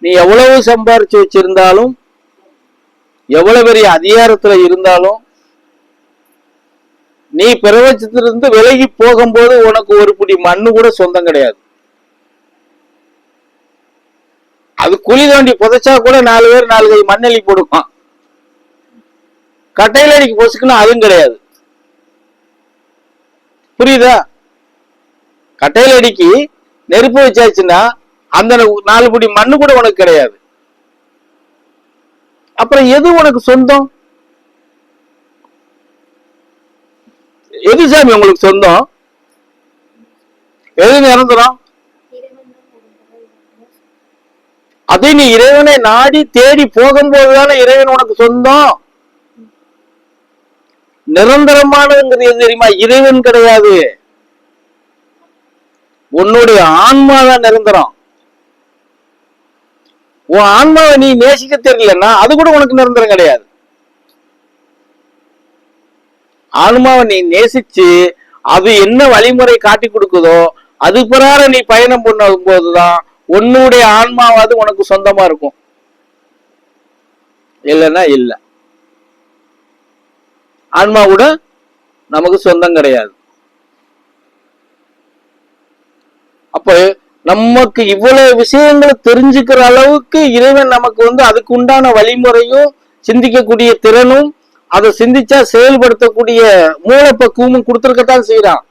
நீ எவ்வளவு சம்பாரிச்சு வச்சிருந்தாலும், எவ்வளவு பெரிய அதிகாரத்துல இருந்தாலும், நீ பிரபஞ்சத்திலிருந்து விலகி போகும்போது உனக்கு ஒரு பிடி மண்ணு கூட சொந்தம் கிடையாது. அது குழி தாண்டி புதைச்சா கூட 4 பேர் 4 கை மண்ணெளி போடுவான். கட்டையில அடிக்கு பொசுக்குன்னா அதுவும் கிடையாது. புரியுதா? கட்டையில அடிக்கு நெருப்பு வச்சாச்சுன்னா அந்த 4 பிடி மண்ணு கூட உனக்கு கிடையாது. அப்புறம் எது உனக்கு சொந்தம்? எது சாமி உங்களுக்கு சொந்தம்? எது நிரந்தரம்? அதை நீ இறைவனை நாடி தேடி போகும்போதுதானே இறைவன் உனக்கு சொந்தம். நிரந்தரமானதுங்கிறது எது தெரியுமா? இறைவன் கிடையாது, உன்னுடைய ஆன்மாதான் நிரந்தரம். உன் ஆன்மாவை நீ நேசிக்க தெரியலன்னா அது கூட உனக்கு நிரந்தரம் கிடையாது. ஆன்மாவை நீ நேசிச்சு அது என்ன வழிமுறை காட்டி கொடுக்குதோ அது பிரகாரம் நீ பயணம் பண்ணும் போதுதான் உன்னுடைய ஆன்மாவாது உனக்கு சொந்தமா இருக்கும். இல்லைன்னா இல்ல. ஆன்மா கூட நமக்கு சொந்தம் கிடையாது. அப்ப நமக்கு இவ்வளவு விஷயங்களை தெரிஞ்சுக்கிற அளவுக்கு இறைவன் நமக்கு அதுக்கு உண்டான வழிமுறையும் சிந்திக்கக்கூடிய திறனும் அதை சிந்திச்சா செயல்படுத்தக்கூடிய மூலப்பக்குவமும் கொடுத்துருக்கத்தான் செய்யறான்.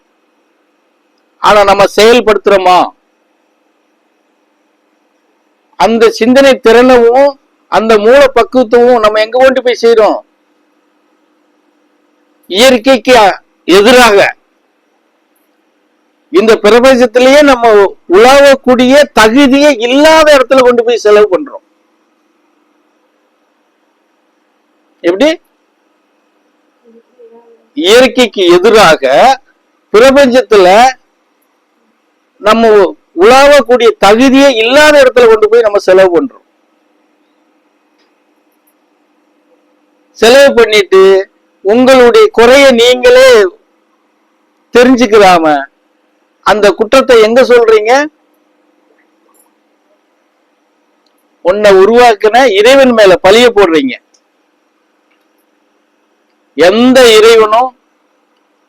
ஆனா நம்ம செயல்படுத்துறோமா? அந்த சிந்தனை திறனவும் அந்த மூல பக்குவத்துவம் நம்ம எங்க கொண்டு போய் செய்யறோம்? இயற்கைக்கு எதிராக இந்த பிரபஞ்சத்திலேயே நம்ம உலாவக்கூடிய தகுதியே இல்லாத இடத்துல கொண்டு போய் செலவு பண்றோம். எப்படி? இயற்கைக்கு எதிராக பிரபஞ்சத்துல நம்ம உலாவக்கூடிய தகுதியே இல்லாத இடத்துல கொண்டு போய் நம்ம செலவு பண்றோம். செலவு பண்ணிட்டு உங்களுடைய குறைய நீங்களே தெரிஞ்சுக்கிறாம அந்த குற்றத்தை எங்க சொல்றீங்க? உன்னை உருவாக்குன இறைவன் மேல பழிய போடுறீங்க. எந்த இறைவனும்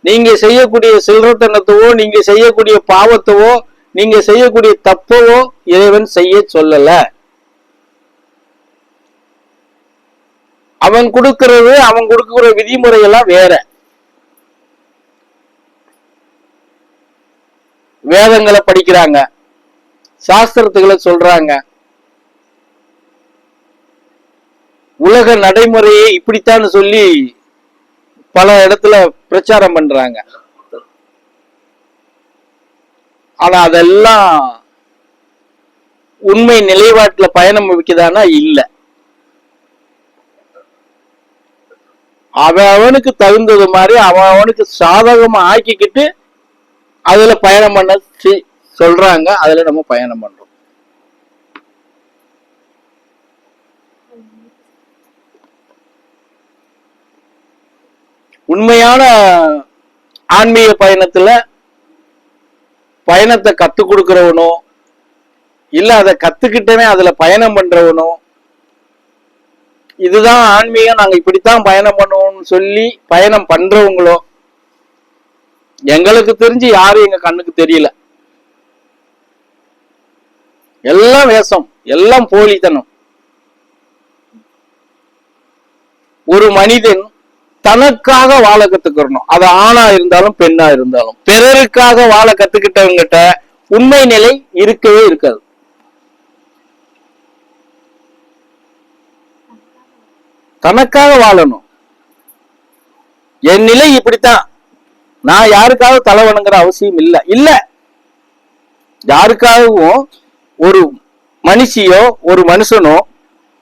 நீங்க செய்யக்கூடிய சில்லறத்தனத்தவோ, நீங்க செய்யக்கூடிய பாவத்தவோ, நீங்க செய்யக்கூடிய தப்பவோ இறைவன் செய்ய சொல்லல. அவன் கொடுக்கிற விதிமுறை எல்லாம் வேற. வேதங்களை படிக்கிறாங்க, சாஸ்திரத்துகளை சொல்றாங்க, உலக நடைமுறையை இப்படித்தான் சொல்லி பல இடத்துல பிரச்சாரம் பண்றாங்க. ஆனா அதெல்லாம் உண்மை நிலைப்பாட்டுல பயணம் வைக்குதானா? இல்ல. அவனுக்கு தகுந்தது மாதிரி அவனுக்கு சாதகமா ஆக்கிக்கிட்டு அதுல பயணம் பண்ண சொல்றாங்க. அதுல நம்ம பயணம் பண்றோம். உண்மையான ஆன்மீக பயணத்துல பயணத்தை கத்து கொடுக்கிறவனோ இல்ல அதை கத்துக்கிட்டவே அதுல பயணம் பண்றவனோ, இதுதான் ஆன்மீகம், நாங்க இப்படித்தான் பயணம் பண்ணுவோம்னு சொல்லி பயணம் பண்றவங்களோ எங்களுக்கு தெரிஞ்சு யாரும் எங்க கண்ணுக்கு தெரியல. எல்லாம் வேஷம், எல்லாம் போலித்தனம். ஒரு மனிதன் தனக்காக வாழ கத்துக்கணும். அது ஆணா இருந்தாலும் பெண்ணா இருந்தாலும். பிறருக்காக வாழ கத்துக்கிட்டவங்கிட்ட உண்மை நிலை இருக்கவே இருக்காது. தனக்காக வாழணும். என் நிலை இப்படித்தான், நான் யாருக்காக தலை வணங்குற அவசியம் இல்லை. இல்ல, யாருக்காகவும் ஒரு மனுஷியோ ஒரு மனுஷனோ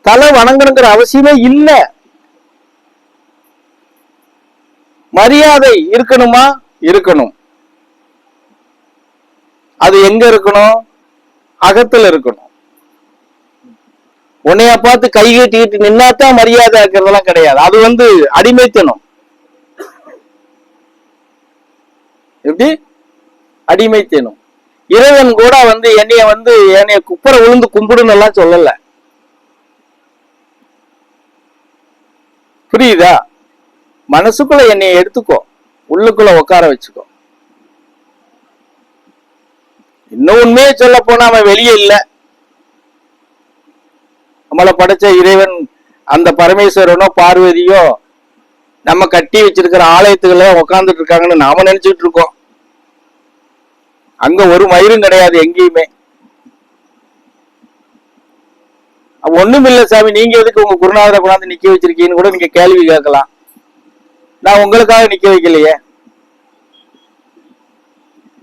தலை வணங்கணுங்கிற அவசியமே இல்லை. மரியாதை இருக்கணுமா? இருக்கணும். அது எங்க இருக்கணும்? அகத்துல இருக்கணும். உன்னைய பார்த்து கை கட்டிக்கிட்டு நின்னாத்தான் மரியாதை இருக்கிறதெல்லாம் கிடையாது. அது அடிமைத்தனம். எப்படி? அடிமைத்தனம். இறைவன் கூட என்னைய குப்புற விழுந்து கும்பிடுன்னு எல்லாம் சொல்லல. புரியுதா? மனசுக்குள்ள என்னை எடுத்துக்கோ, உள்ளுக்குள்ள உட்கார வச்சுக்கோ. இன்னும் உண்மையே சொல்ல போனா அவன் வெளியே இல்ல. நம்மளை படைச்ச இறைவன் அந்த பரமேஸ்வரனோ பார்வதியோ நம்ம கட்டி வச்சிருக்கிற ஆலயத்துக்குள்ள உட்கார்ந்துட்டு இருக்காங்கன்னு நாம நினைச்சுட்டு இருக்கோம். அங்க ஒரு மயிரும் கிடையாது எங்கேயுமே. ஒண்ணும் இல்ல சாமி, நீங்க எதுக்கு உங்க குருநாதரை கொண்டாந்து நிக்க வச்சிருக்கீங்கன்னு கூட நீங்க கேள்வி கேட்கலாம். நான் உங்களுக்காக நிக்க வைக்கலையே.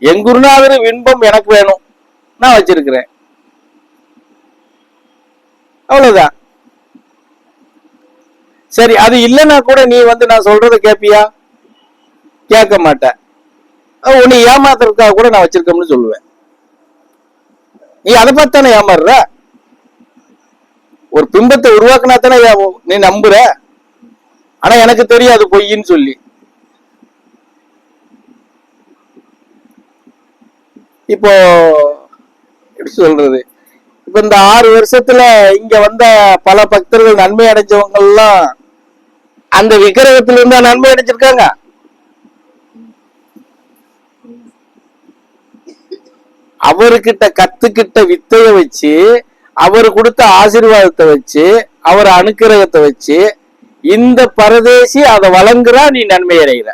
என் குருநாதர் இன்பம் எனக்கு வேணும், நான் வச்சிருக்கிறேன், அவ்வளவுதான். சரி, அது இல்லைன்னா கூட நீ வந்து நான் சொல்றத கேப்பியா? கேட்க மாட்டேன். உன்னை ஏமாத்துறதுக்காக கூட நான் வச்சிருக்கோம்னு சொல்லுவேன். நீ அதை பார்த்து தானே ஏமாறுற. ஒரு பிம்பத்தை உருவாக்குனா தானே நீ நம்புற. ஆனா எனக்கு தெரியாது பொய்ன்னு சொல்லி. இப்போ எப்படி சொல்றது, இப்ப இந்த 6 வருஷத்துல இங்க வந்த பல பக்தர்கள் நன்மை அடைஞ்சவங்க எல்லாம் அந்த விக்கிரகத்துல இருந்தா நன்மை அடைஞ்சிருக்காங்க. அவர்கிட்ட கத்துக்கிட்ட வித்தைய வச்சு, அவர் கொடுத்த ஆசீர்வாதத்தை வச்சு, அவர் அனுக்கிரகத்தை வச்சு இந்த பரதேசி அதை வழங்குறா, நீ நன்மை அடைகிற.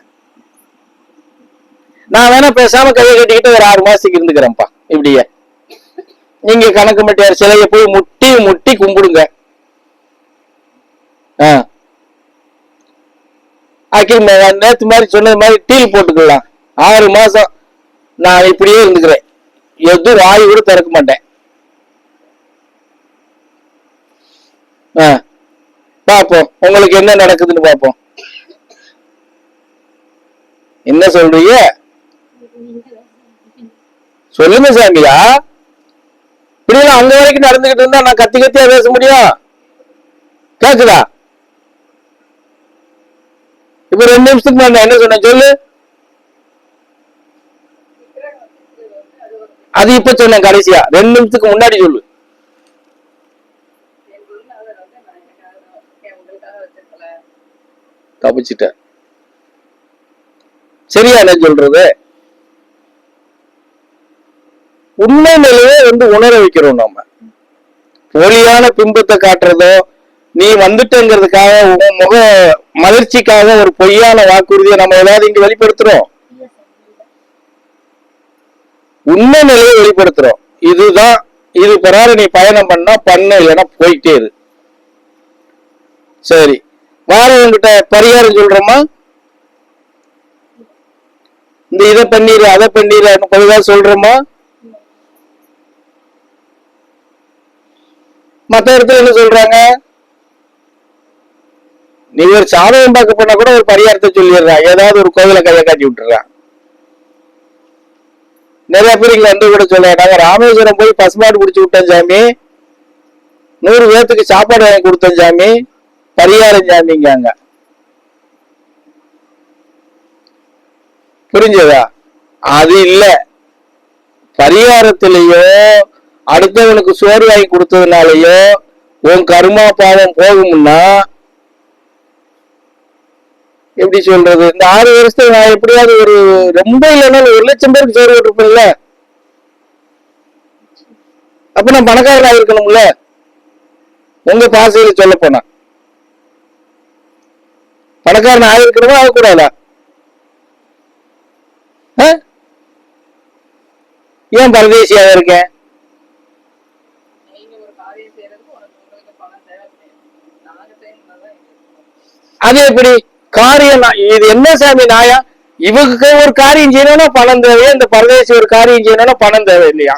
நான் வேணா பேசாம கையை கட்டிக்கிட்டு ஒரு 6 மாசத்துக்கு இருந்துக்கிறேன்ப்பா. இப்படியே நீங்க கணக்கு மட்டியார் சிலைய போய் முட்டி முட்டி கும்பிடுங்க. நேத்து மாதிரி சொன்னது மாதிரி டீல் போட்டுக்கலாம். 6 மாசம் நான் இப்படியே இருந்துக்கிறேன், எதுவும் வாய் கூட திறக்க மாட்டேன். பாப்போம் உங்களுக்கு என்ன நடக்குதுன்னு பாப்போம். என்ன சொல்றீங்க சொல்லுங்க சாமியா. இப்படியெல்லாம் அங்க வரைக்கும் நடந்துகிட்டு இருந்தா நான் கத்தி கத்தியா பேச முடியும்? கேக்குதா? இப்ப 2 நிமிஷத்துக்கு நான் என்ன சொன்னேன் சொல்லு. அது இப்ப சொன்னேன் கடைசியா, 2 நிமிஷத்துக்கு முன்னாடி சொல்லு. தப்பிச்சிட்ட. சரியா என்ன சொல்றது? உண்மை நிலையை வந்து உணர வைக்கிறோம். நம்ம போலியான பிம்பத்தை காட்டுறதோ, நீ வந்துட்டங்கிறதுக்காக உன் முக மகிழ்ச்சிக்காக ஒரு பொய்யான வாக்குறுதியை நம்ம ஏதாவது இங்க வெளிப்படுத்துறோம்? உண்மை நிலையை வெளிப்படுத்துறோம். இதுதான், இது பிறகு நீ பயணம் பண்ணா பண்ண, இல்லைன்னா போயிட்டே இரு. சரி, வாரவங்கிட்ட பரிகாரம் சொல்றோமா? இந்த இதை பண்ணிரு அதை பண்ணிரு பரிகாரம் சொல்றோமா? மத்த இடத்துல என்ன சொல்றாங்க? நீ ஒரு சாதகம் பார்க்க போனா கூட ஒரு பரிகாரத்தை சொல்லிடுறான், ஏதாவது ஒரு கோவிலை கையை காட்டி விட்டுறான். நிறைய பேர் இங்க வந்து கூட சொல்றாங்க, ராமேஸ்வரம் போய் பசுமாடு குடிச்சு விட்டேன் சாமி, 100 பேர்த்துக்கு சாப்பாடு வாங்கி கொடுத்தேன் சாமி, பரிகாரம் சாமிங்காங்க. புரிஞ்சதா? அது இல்ல. பரிகாரத்திலேயோ அடுத்தவனுக்கு சோறு வாங்கி கொடுத்ததுனாலயோ உன் கர்மா பாவம் போகும்னா எப்படி சொல்றது? இந்த 6 வருஷத்துல நான் எப்படியாவது ஒரு ரொம்ப இல்லைன்னா 1 லட்சம் பேருக்கு சோறு போட்டிருப்பேன்ல. அப்ப நான் பணக்காரன் ஆகிருக்கணும்ல உங்க பாசையில சொல்ல போனா. பணக்காரன் ஆகிருக்கணுமா ஆகக்கூடாதா? ஏன் பரதேசியாக இருக்கேன்? அது எப்படி காரியம்? இது என்ன சாமி நாயா? இவங்க ஒரு காரியம் செய்யணும்னா பணம் தேவை, இந்த பரதேசி ஒரு காரியம் செய்யணும்னா பணம் தேவை இல்லையா?